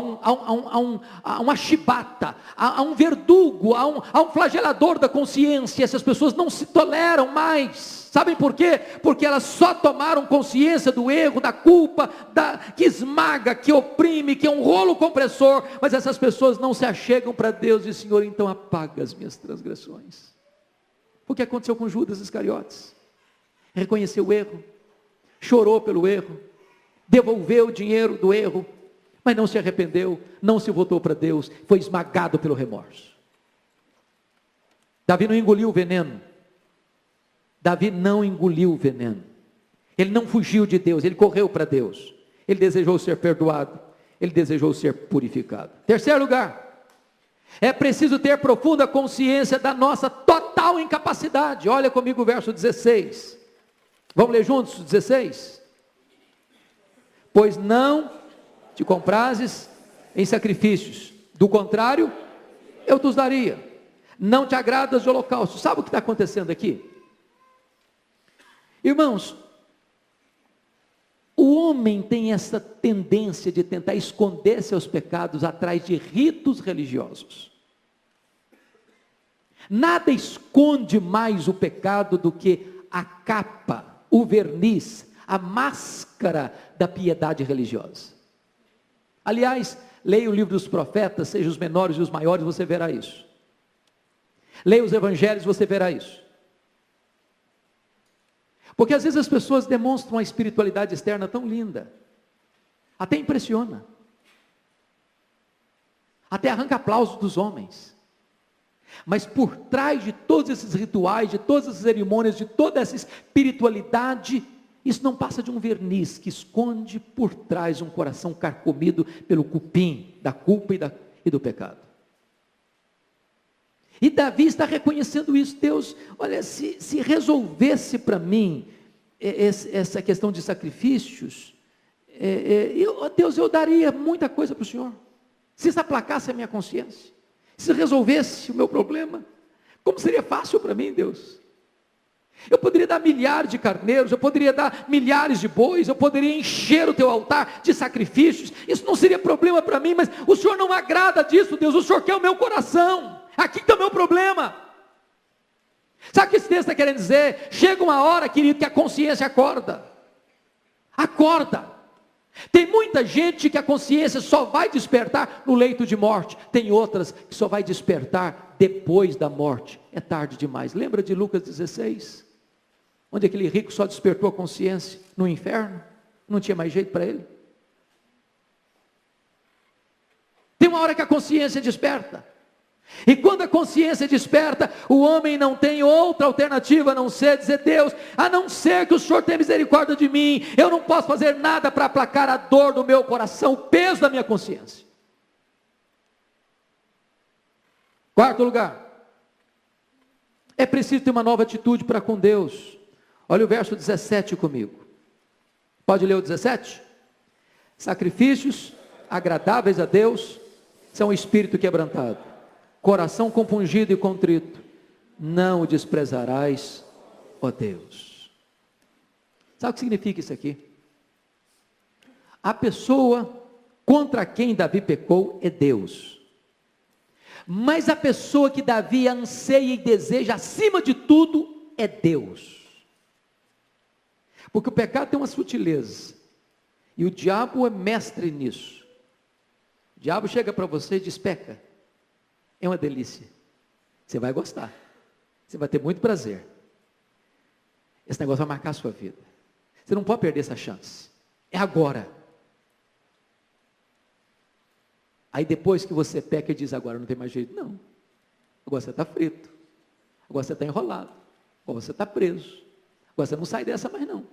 uma chibata, há um verdugo, há um flagelador da consciência. Essas pessoas não se toleram mais. Sabem por quê? Porque elas só tomaram consciência do erro, da culpa, que esmaga, que oprime, que é um rolo compressor. Mas essas pessoas não se achegam para Deus e Senhor, então apaga as minhas transgressões. O que aconteceu com Judas Iscariotes? Reconheceu o erro, chorou pelo erro, devolveu o dinheiro do erro, mas não se arrependeu, não se voltou para Deus, foi esmagado pelo remorso. Davi não engoliu o veneno. Davi não engoliu o veneno. Ele não fugiu de Deus, ele correu para Deus. Ele desejou ser perdoado, ele desejou ser purificado. Terceiro lugar, é preciso ter profunda consciência da nossa total incapacidade. Olha comigo o verso 16. Vamos ler juntos o 16? Pois não te comprases em sacrifícios, do contrário, eu te os daria. Não te agradas de holocausto. Sabe o que está acontecendo aqui? Irmãos, o homem tem essa tendência de tentar esconder seus pecados atrás de ritos religiosos. Nada esconde mais o pecado do que a capa, o verniz, a máscara da piedade religiosa. Aliás, leia o livro dos profetas, seja os menores e os maiores, você verá isso. Leia os evangelhos, você verá isso. Porque às vezes as pessoas demonstram uma espiritualidade externa tão linda, até impressiona, até arranca aplausos dos homens, mas por trás de todos esses rituais, de todas essas cerimônias, de toda essa espiritualidade, isso não passa de um verniz que esconde por trás um coração carcomido pelo cupim da culpa e do pecado. E Davi está reconhecendo isso. Deus, olha, se resolvesse para mim essa questão de sacrifícios, Deus, eu daria muita coisa para o Senhor. Se isso aplacasse a minha consciência, se resolvesse o meu problema, como seria fácil para mim, Deus? Eu poderia dar milhares de carneiros, eu poderia dar milhares de bois, eu poderia encher o teu altar de sacrifícios, isso não seria problema para mim, mas o Senhor não agrada disso, Deus, o Senhor quer o meu coração, aqui está o meu problema. Sabe o que esse texto está querendo dizer? Chega uma hora, querido, que a consciência acorda, tem muita gente que a consciência só vai despertar no leito de morte, tem outras que só vai despertar depois da morte, é tarde demais. Lembra de Lucas 16? Onde aquele rico só despertou a consciência no inferno, não tinha mais jeito para ele. Tem uma hora que a consciência desperta, e quando a consciência desperta, o homem não tem outra alternativa a não ser dizer: Deus, a não ser que o Senhor tenha misericórdia de mim, eu não posso fazer nada para aplacar a dor do meu coração, o peso da minha consciência. Quarto lugar, é preciso ter uma nova atitude para com Deus. Olha o verso 17 comigo. Pode ler o 17? Sacrifícios agradáveis a Deus são o espírito quebrantado, coração compungido e contrito, não o desprezarás, ó Deus. Sabe o que significa isso aqui? A pessoa contra quem Davi pecou é Deus. Mas a pessoa que Davi anseia e deseja acima de tudo é Deus. Porque o pecado tem uma sutileza. E o diabo é mestre nisso. O diabo chega para você e diz: peca. É uma delícia. Você vai gostar. Você vai ter muito prazer. Esse negócio vai marcar a sua vida. Você não pode perder essa chance. É agora. Aí depois que você peca e diz: agora não tem mais jeito. Não. Agora você está frito. Agora você está enrolado. Agora você está preso. Agora você não sai dessa mais não.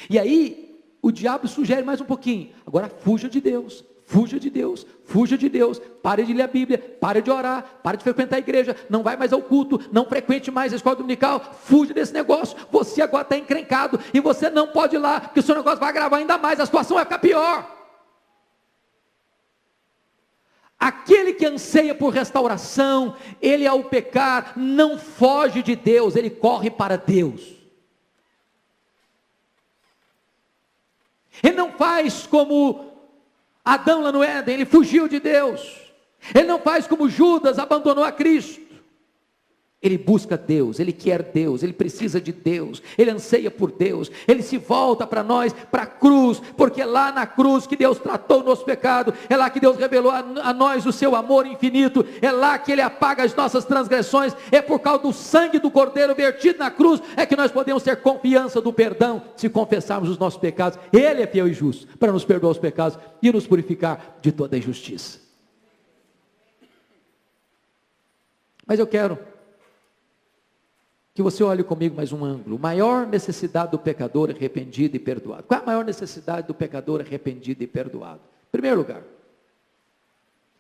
E aí o diabo sugere mais um pouquinho. Agora fuja de Deus. Fuja de Deus, fuja de Deus, pare de ler a Bíblia, pare de orar, pare de frequentar a igreja, não vai mais ao culto, não frequente mais a escola dominical, fuja desse negócio, você agora está encrencado, e você não pode ir lá, porque o seu negócio vai agravar ainda mais, a situação vai ficar pior. Aquele que anseia por restauração, ele ao pecar, não foge de Deus, ele corre para Deus. Ele não faz como Adão lá no Éden, ele fugiu de Deus. Ele não faz como Judas, abandonou a Cristo. Ele busca Deus, ele quer Deus, ele precisa de Deus, ele anseia por Deus, ele se volta para nós, para a cruz, porque é lá na cruz que Deus tratou o nosso pecado, é lá que Deus revelou a nós o seu amor infinito, é lá que ele apaga as nossas transgressões, é por causa do sangue do Cordeiro vertido na cruz, é que nós podemos ter confiança do perdão, se confessarmos os nossos pecados. Ele é fiel e justo, para nos perdoar os pecados, e nos purificar de toda a injustiça. Mas eu quero que você olhe comigo mais um ângulo. Maior necessidade do pecador arrependido e perdoado. Qual é a maior necessidade do pecador arrependido e perdoado? Em primeiro lugar,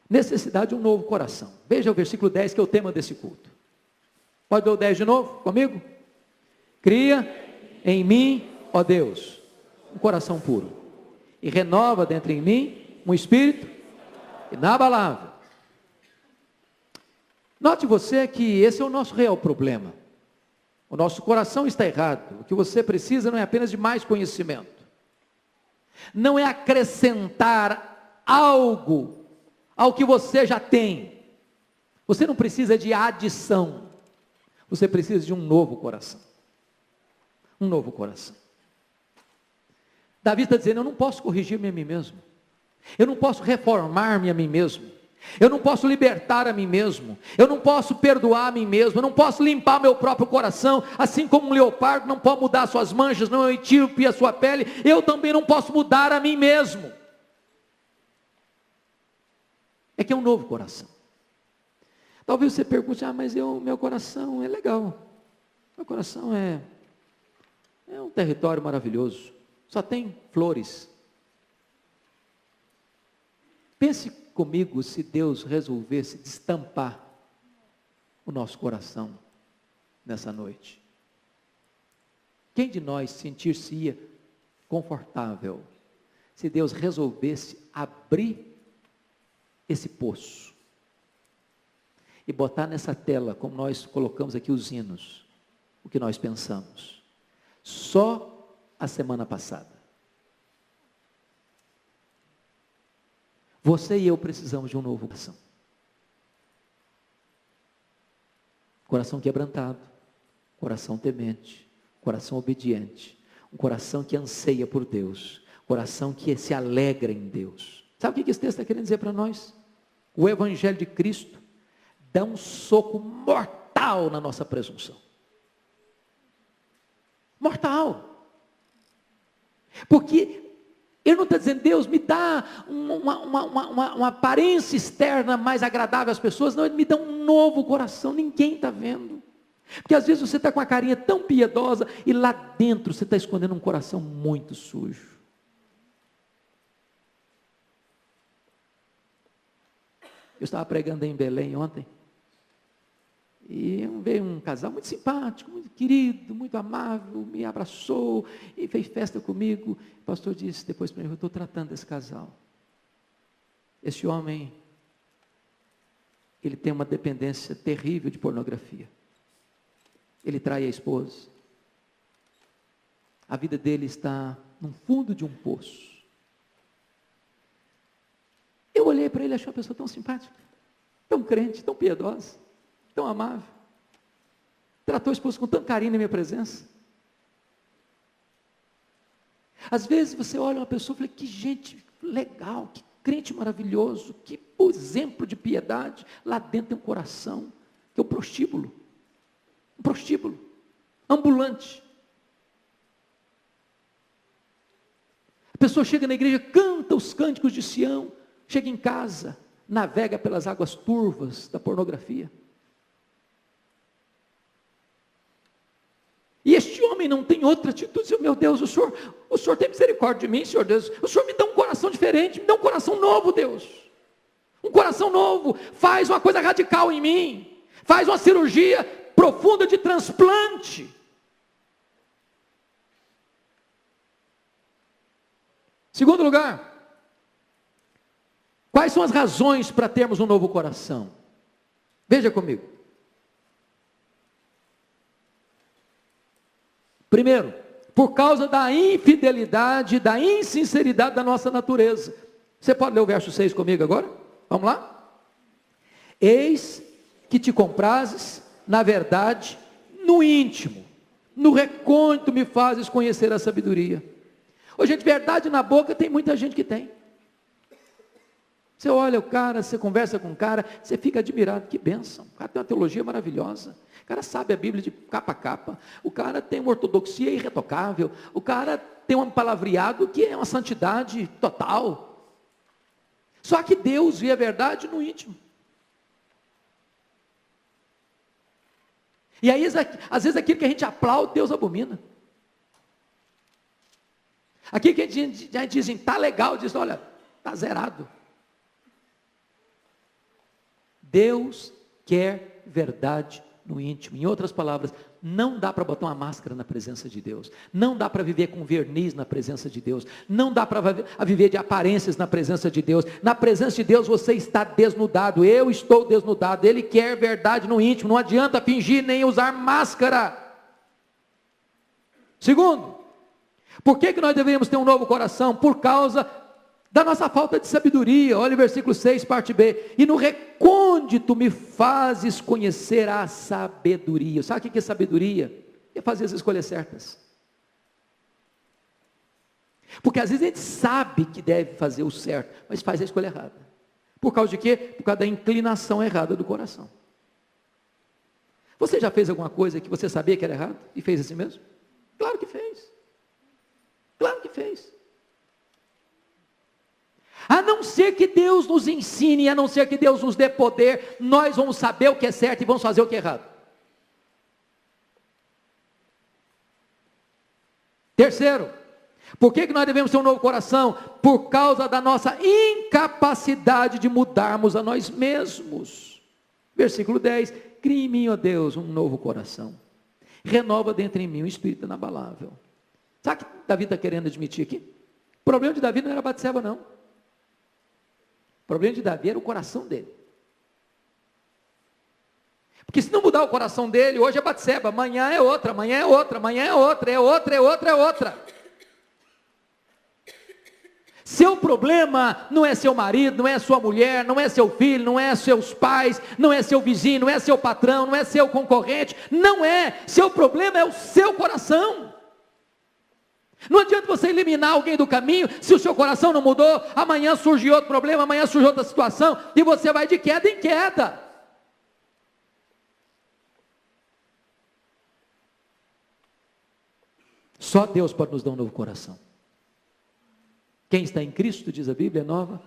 necessidade de um novo coração. Veja o versículo 10, que é o tema desse culto. Pode ver o 10 de novo comigo? Cria em mim, ó Deus, um coração puro, e renova dentro em mim um espírito inabalável. Note você que esse é o nosso real problema. O nosso coração está errado. O que você precisa não é apenas de mais conhecimento, não é acrescentar algo ao que você já tem. Você não precisa de adição, você precisa de um novo coração. Um novo coração. Davi está dizendo: eu não posso corrigir-me a mim mesmo, eu não posso reformar-me a mim mesmo, eu não posso libertar a mim mesmo, eu não posso perdoar a mim mesmo, eu não posso limpar meu próprio coração, assim como um leopardo não pode mudar suas manchas, não é um etíope a sua pele, eu também não posso mudar a mim mesmo. É que é um novo coração. Talvez você pergunte: mas meu coração é legal, meu coração é um território maravilhoso, só tem flores. Pense comigo se Deus resolvesse destampar o nosso coração nessa noite. Quem de nós sentir-se-ia confortável se Deus resolvesse abrir esse poço e botar nessa tela, como nós colocamos aqui os hinos, o que nós pensamos? Só a semana passada. Você e eu precisamos de um novo coração. Coração quebrantado, coração temente, coração obediente, um coração que anseia por Deus, coração que se alegra em Deus. Sabe o que esse texto está querendo dizer para nós? O Evangelho de Cristo dá um soco mortal na nossa presunção. Mortal. Porque ele não está dizendo: Deus, me dá uma aparência externa mais agradável às pessoas. Não, ele me dá um novo coração. Ninguém está vendo. Porque às vezes você está com a carinha tão piedosa e lá dentro você está escondendo um coração muito sujo. Eu estava pregando em Belém ontem. E veio um casal muito simpático, muito querido, muito amável, me abraçou e fez festa comigo. O pastor disse depois para mim: eu estou tratando desse casal. Esse homem, ele tem uma dependência terrível de pornografia. Ele trai a esposa. a vida dele está no fundo de um poço. Eu olhei para ele e achei uma pessoa tão simpática, tão crente, tão piedosa, tão amável. Tratou a esposa com tanto carinho na minha presença. Às vezes você olha uma pessoa e fala, que gente legal, que crente maravilhoso, que exemplo de piedade. Lá dentro tem um coração, que é um prostíbulo ambulante. A pessoa chega na igreja, canta os cânticos de Sião, chega em casa, navega pelas águas turvas da pornografia. E este homem não tem outra atitude, diz, meu Deus, o Senhor tem misericórdia de mim, Senhor Deus, o Senhor me dá um coração diferente, me dá um coração novo, Deus, um coração novo, faz uma coisa radical em mim, faz uma cirurgia profunda de transplante. Segundo lugar, quais são as razões para termos um novo coração? Veja comigo. Primeiro, por causa da infidelidade, da insinceridade da nossa natureza. Você pode ler o verso 6 comigo agora? Vamos lá? Eis que te comprases, na verdade, no íntimo, no recôndito me fazes conhecer a sabedoria. Ô gente, verdade na boca tem muita gente que tem. Você olha o cara, você conversa com o cara, você fica admirado, que bênção, o cara tem uma teologia maravilhosa, o cara sabe a Bíblia de capa a capa, o cara tem uma ortodoxia irretocável, o cara tem um palavreado que é uma santidade total. Só que Deus vê a verdade no íntimo. E aí, às vezes aquilo que a gente aplaude, Deus abomina. Aquilo que a gente diz, está legal, diz, olha, está zerado. Deus quer verdade no íntimo. Em outras palavras, não dá para botar uma máscara na presença de Deus. Não dá para viver com verniz na presença de Deus. Não dá para viver de aparências na presença de Deus. Na presença de Deus você está desnudado. Eu estou desnudado. Ele quer verdade no íntimo. Não adianta fingir nem usar máscara. Segundo, por que nós deveríamos ter um novo coração? Por causa da nossa falta de sabedoria. Olha o versículo 6, parte B. E no recôndito me fazes conhecer a sabedoria. Sabe o que é sabedoria? É fazer as escolhas certas. Porque às vezes a gente sabe que deve fazer o certo, mas faz a escolha errada. Por causa de quê? Por causa da inclinação errada do coração. Você já fez alguma coisa que você sabia que era errado e fez assim mesmo? Claro que fez. Claro que fez. A não ser que Deus nos ensine, a não ser que Deus nos dê poder, nós vamos saber o que é certo e vamos fazer o que é errado. Terceiro, por que nós devemos ter um novo coração? Por causa da nossa incapacidade de mudarmos a nós mesmos. Versículo 10, cria em mim, ó Deus, um novo coração. Renova dentro em mim um espírito inabalável. Sabe o que Davi está querendo admitir aqui? O problema de Davi não era Batseba, não. O problema de Davi era o coração dele. Porque se não mudar o coração dele, hoje é Batseba, amanhã é outra, amanhã é outra, amanhã é outra, é outra, é outra, é outra. Seu problema não é seu marido, não é sua mulher, não é seu filho, não é seus pais, não é seu vizinho, não é seu patrão, não é seu concorrente, não é. Seu problema é o seu coração. Não adianta você eliminar alguém do caminho, se o seu coração não mudou, amanhã surge outro problema, amanhã surge outra situação, e você vai de queda em queda. Só Deus pode nos dar um novo coração. Quem está em Cristo, diz a Bíblia, é nova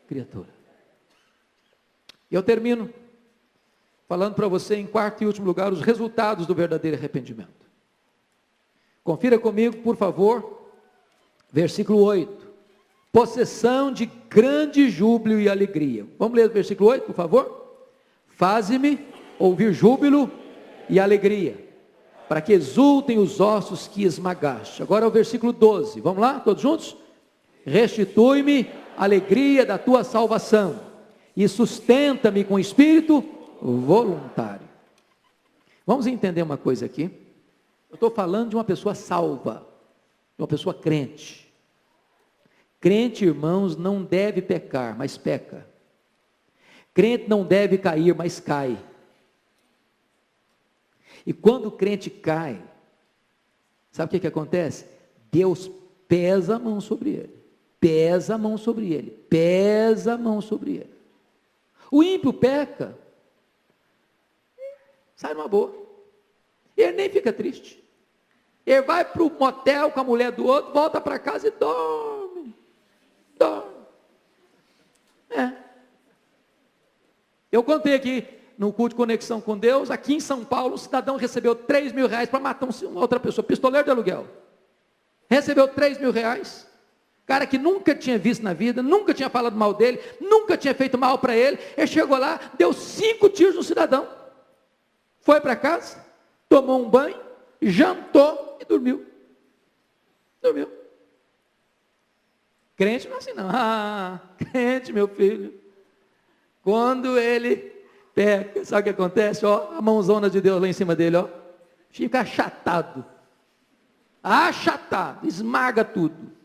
criatura. E eu termino falando para você, em quarto e último lugar, os resultados do verdadeiro arrependimento. Confira comigo, por favor, versículo 8. Possessão de grande júbilo e alegria. Vamos ler o versículo 8, por favor? Faze-me ouvir júbilo e alegria, para que exultem os ossos que esmagaste. Agora é o versículo 12. Vamos lá, todos juntos? Restitui-me a alegria da tua salvação e sustenta-me com espírito voluntário. Vamos entender uma coisa aqui. Eu estou falando de uma pessoa salva. uma pessoa crente. Crente, irmãos, não deve pecar, mas peca. Crente não deve cair, mas cai. E quando o crente cai, sabe o que acontece? Deus pesa a mão sobre ele. Pesa a mão sobre ele. Pesa a mão sobre ele. O ímpio peca. Sai numa boa. Ele nem fica triste. Ele vai para o motel com a mulher do outro, volta para casa e dorme. Dorme. Eu contei aqui no culto de conexão com Deus, aqui em São Paulo, um cidadão recebeu R$3.000 para matar uma outra pessoa, pistoleiro de aluguel. Recebeu R$3.000. Cara que nunca tinha visto na vida, nunca tinha falado mal dele, nunca tinha feito mal para ele. Ele chegou lá, deu 5 tiros no cidadão. Foi para casa, tomou um banho, jantou e dormiu. Dormiu. Crente não é assim não. Crente, meu filho. Quando ele peca, sabe o que acontece? Ó, a mãozona de Deus lá em cima dele, ó. Fica achatado. Achatado, esmaga tudo.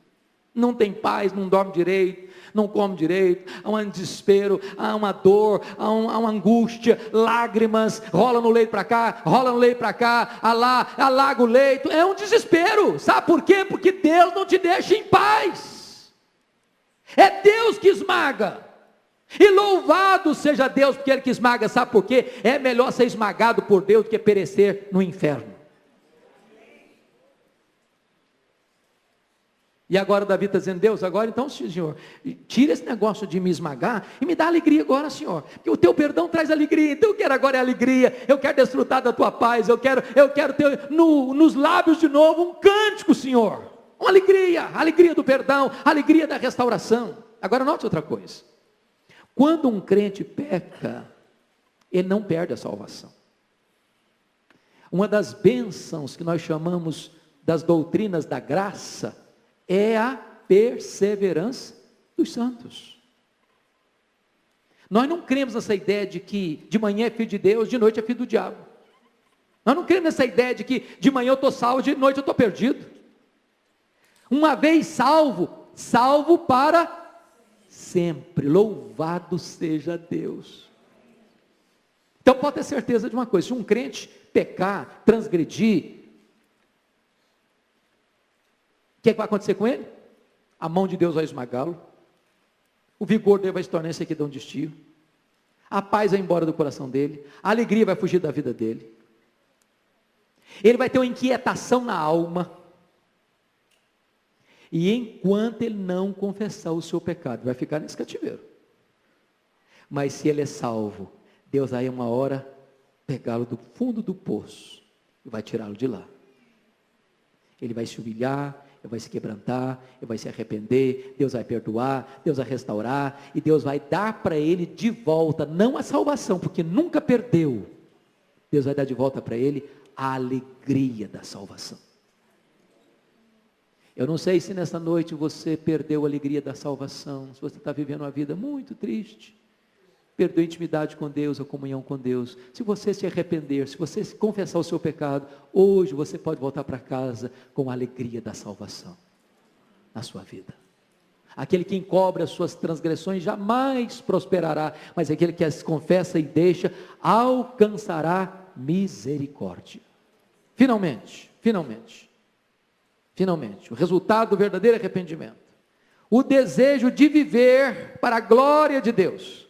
Não tem paz, não dorme direito, não come direito, há um desespero, há uma dor, há uma angústia, lágrimas, rola no leito para cá, rola no leito para cá, alaga o leito, é um desespero. Sabe por quê? Porque Deus não te deixa em paz. É Deus que esmaga. E louvado seja Deus porque Ele que esmaga. Sabe por quê? É melhor ser esmagado por Deus do que perecer no inferno. E agora Davi está dizendo: Deus, agora então, Senhor, tira esse negócio de me esmagar e me dá alegria agora, Senhor, porque o teu perdão traz alegria. Então eu quero agora alegria, eu quero desfrutar da tua paz, eu quero ter nos lábios de novo um cântico, Senhor, uma alegria do perdão, alegria da restauração. Agora note outra coisa: quando um crente peca, ele não perde a salvação. Uma das bênçãos que nós chamamos das doutrinas da graça é a perseverança dos santos. Nós não cremos nessa ideia de que de manhã é filho de Deus, de noite é filho do diabo. Nós não cremos nessa ideia de que de manhã eu estou salvo, de noite eu estou perdido. Uma vez salvo, salvo para sempre. Louvado seja Deus. Então pode ter certeza de uma coisa: se um crente pecar, transgredir, o que vai acontecer com ele? A mão de Deus vai esmagá-lo, o vigor dele vai se tornar sequidão de estio, a paz vai embora do coração dele, a alegria vai fugir da vida dele, ele vai ter uma inquietação na alma, e enquanto ele não confessar o seu pecado, vai ficar nesse cativeiro. Mas se ele é salvo, Deus vai uma hora pegá-lo do fundo do poço e vai tirá-lo de lá. Ele vai se humilhar, ele vai se quebrantar, ele vai se arrepender, Deus vai perdoar, Deus vai restaurar, e Deus vai dar para ele de volta, não a salvação, porque nunca perdeu. Deus vai dar de volta para ele a alegria da salvação. Eu não sei se nessa noite você perdeu a alegria da salvação, se você está vivendo uma vida muito triste, perdeu a intimidade com Deus, a comunhão com Deus. Se você se arrepender, se você confessar o seu pecado, hoje você pode voltar para casa com a alegria da salvação na sua vida. Aquele que encobre as suas transgressões jamais prosperará, mas aquele que as confessa e deixa, alcançará misericórdia. Finalmente, o resultado do verdadeiro arrependimento, o desejo de viver para a glória de Deus,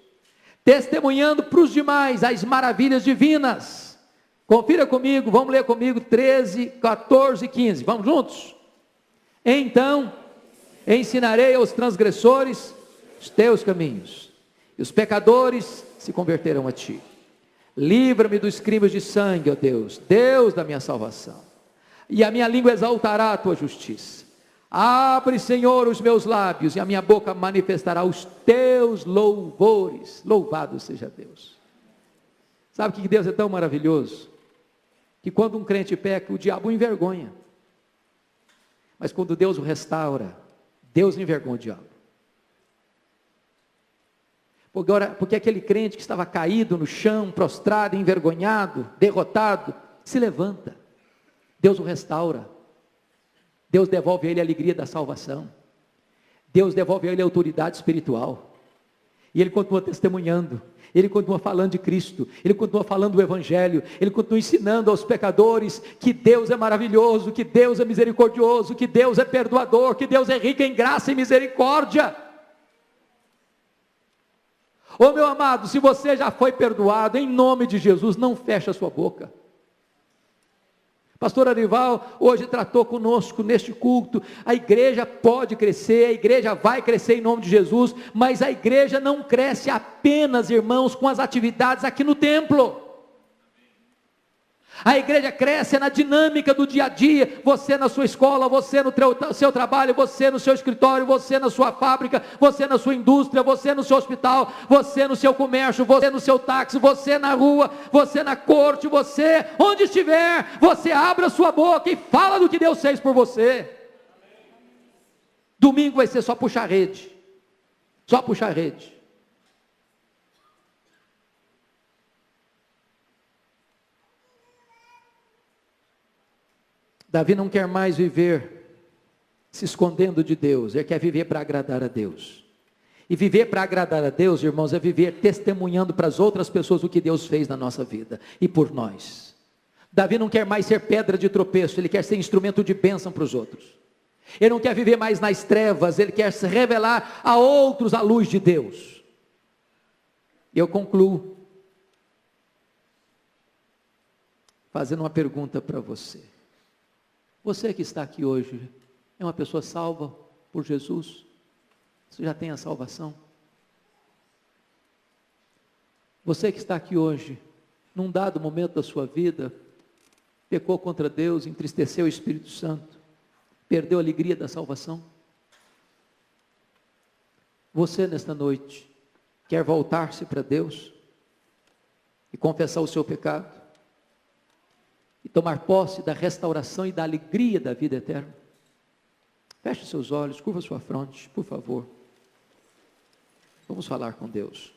testemunhando para os demais as maravilhas divinas. Confira comigo, vamos ler comigo 13, 14 e 15, vamos juntos? Então ensinarei aos transgressores os teus caminhos, e os pecadores se converterão a ti. Livra-me dos crimes de sangue, ó Deus, Deus da minha salvação, e a minha língua exaltará a tua justiça. Abre, Senhor, os meus lábios, e a minha boca manifestará os teus louvores. Louvado seja Deus. Sabe que Deus é tão maravilhoso, que quando um crente peca, o diabo o envergonha, mas quando Deus o restaura, Deus envergonha o diabo. Porque aquele crente que estava caído no chão, prostrado, envergonhado, derrotado, se levanta, Deus o restaura, Deus devolve a ele a alegria da salvação. Deus devolve a ele a autoridade espiritual. E ele continua testemunhando. Ele continua falando de Cristo. Ele continua falando do Evangelho. Ele continua ensinando aos pecadores que Deus é maravilhoso, que Deus é misericordioso, que Deus é perdoador, que Deus é rico em graça e misericórdia. Ô meu amado, se você já foi perdoado, em nome de Jesus, não feche a sua boca. Pastor Arival hoje tratou conosco neste culto. A igreja pode crescer, a igreja vai crescer em nome de Jesus, mas a igreja não cresce apenas, irmãos, com as atividades aqui no templo. A igreja cresce na dinâmica do dia a dia, você na sua escola, você no seu trabalho, você no seu escritório, você na sua fábrica, você na sua indústria, você no seu hospital, você no seu comércio, você no seu táxi, você na rua, você na corte, você onde estiver, você abre a sua boca e fala do que Deus fez por você. Domingo vai ser só puxar rede, só puxar rede. Davi não quer mais viver se escondendo de Deus, ele quer viver para agradar a Deus. E viver para agradar a Deus, irmãos, é viver testemunhando para as outras pessoas o que Deus fez na nossa vida e por nós. Davi não quer mais ser pedra de tropeço, ele quer ser instrumento de bênção para os outros. Ele não quer viver mais nas trevas, ele quer se revelar a outros a luz de Deus. E eu concluo fazendo uma pergunta para você. Você que está aqui hoje, é uma pessoa salva por Jesus? Você já tem a salvação? Você que está aqui hoje, num dado momento da sua vida, pecou contra Deus, entristeceu o Espírito Santo, perdeu a alegria da salvação? Você nesta noite, quer voltar-se para Deus e confessar o seu pecado? E tomar posse da restauração e da alegria da vida eterna? Feche seus olhos, curva sua fronte, por favor. Vamos falar com Deus.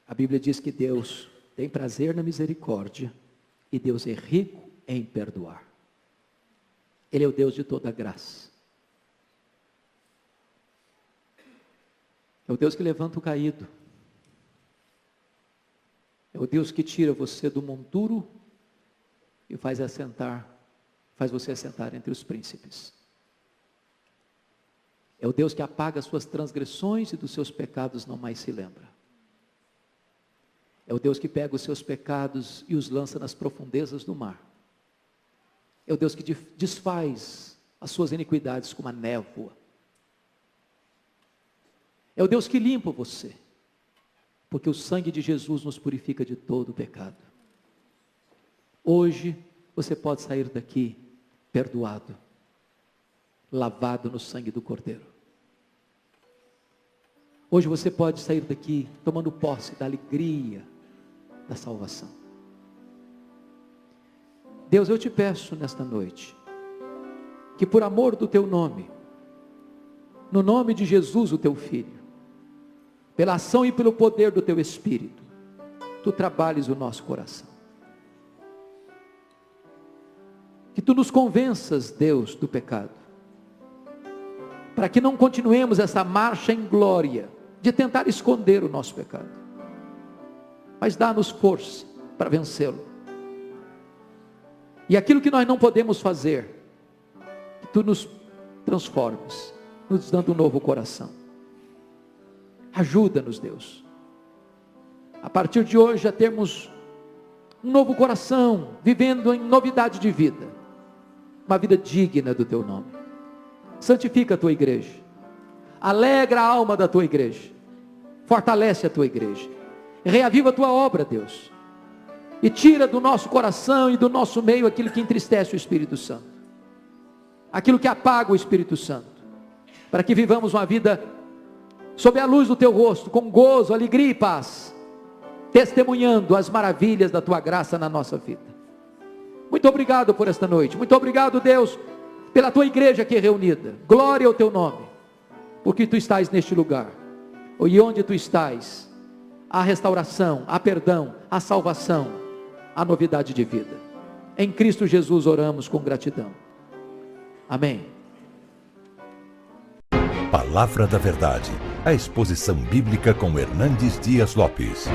A Bíblia diz que Deus tem prazer na misericórdia e Deus é rico em perdoar. Ele é o Deus de toda graça. É o Deus que levanta o caído. É o Deus que tira você do monturo e faz você assentar entre os príncipes. É o Deus que apaga as suas transgressões e dos seus pecados não mais se lembra. É o Deus que pega os seus pecados e os lança nas profundezas do mar. É o Deus que desfaz as suas iniquidades como a névoa. É o Deus que limpa você, porque o sangue de Jesus nos purifica de todo o pecado. Hoje você pode sair daqui perdoado, lavado no sangue do Cordeiro. Hoje você pode sair daqui tomando posse da alegria da salvação. Deus, eu te peço nesta noite, que por amor do teu nome, no nome de Jesus, o teu Filho, pela ação e pelo poder do teu Espírito, tu trabalhes o nosso coração. Que tu nos convenças, Deus, do pecado, para que não continuemos essa marcha em glória, de tentar esconder o nosso pecado, mas dá-nos força para vencê-lo. E aquilo que nós não podemos fazer, que tu nos transformes, nos dando um novo coração. Ajuda-nos, Deus, a partir de hoje a termos um novo coração, vivendo em novidade de vida, uma vida digna do teu nome. Santifica a tua igreja, alegra a alma da tua igreja, fortalece a tua igreja, reaviva a tua obra, Deus, e tira do nosso coração e do nosso meio aquilo que entristece o Espírito Santo, aquilo que apaga o Espírito Santo, para que vivamos uma vida sob a luz do teu rosto, com gozo, alegria e paz, testemunhando as maravilhas da tua graça na nossa vida. Muito obrigado por esta noite, muito obrigado, Deus, pela tua igreja aqui reunida. Glória ao teu nome, porque tu estás neste lugar. E onde tu estás, há restauração, há perdão, há salvação, há novidade de vida. Em Cristo Jesus oramos com gratidão. Amém. Palavra da Verdade, a exposição bíblica com Hernandes Dias Lopes.